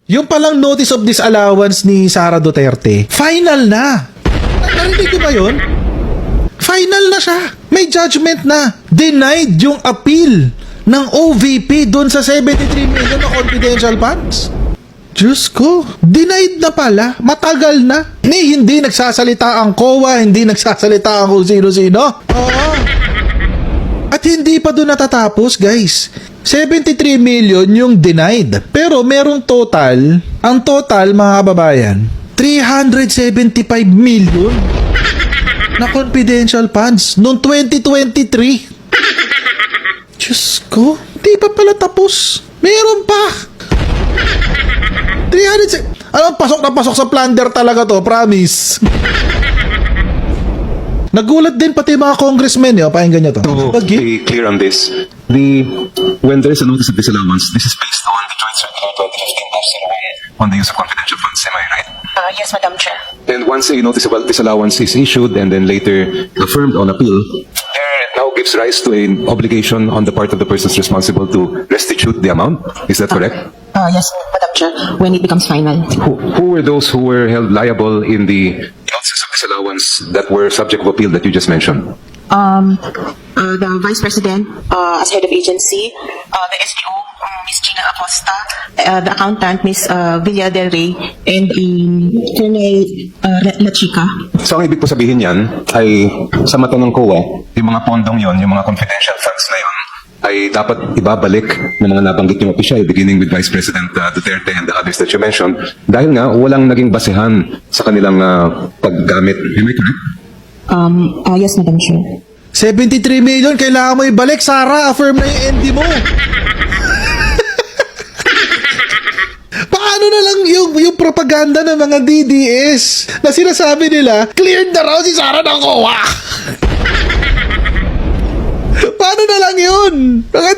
Yung palang notice of disallowance ni Sara Duterte, final na. Narinig ko ba yun? Final na siya. May judgment na. Denied yung appeal ng OVP doon sa 73 million na confidential funds. Diyos ko, denied na pala. Matagal na. Hindi nagsasalita ang COA, hindi nagsasalita ang kung sino-sino. Oo. At hindi pa doon natatapos, guys. 73 million yung denied. Pero merong total, ang total mga kababayan, 375 million na confidential funds noong 2023. Diyos ko, di pa pala tapos. Meron pa. 300. Ano, pasok na pasok sa plunder talaga to, promise. Nagulat din pati mga congressmen, pakinggan nyo to. To be clear on this, when there is a notice of disallowance, this is based on the Joint Circular 2015-01 on the use of confidential funds. Am I right? Yes, Madam Chair. And once a notice of disallowance is issued and then later affirmed on appeal, there now gives rise to an obligation on the part of the persons responsible to restitute the amount. Is that correct? Yes, Madam Chair. When it becomes final. Who were those who were held liable in the notices of disallowance that were subject of appeal that you just mentioned? The Vice President as head of agency, the SDO, Ms. Gina Acosta, the accountant, Ms. Villa Del Rey, and Colonel La Chica. So ang ibig po sabihin yan ay sa mata ng COA, yung mga pondong yon, yung mga confidential funds na yon, ay dapat ibabalik ng mga nabanggit yung opisyal beginning with Vice President Duterte and the others that you mentioned dahil nga walang naging basehan sa kanilang paggamit. Am I correct? Yes, Madam Chair. 73 million, kailangan mo ibalik, Sara. Affirm na yung ND mo. Paano na lang yung propaganda ng mga DDS na sinasabi nila, cleared na raw si Sara ng COA. Paano na lang yun? Mga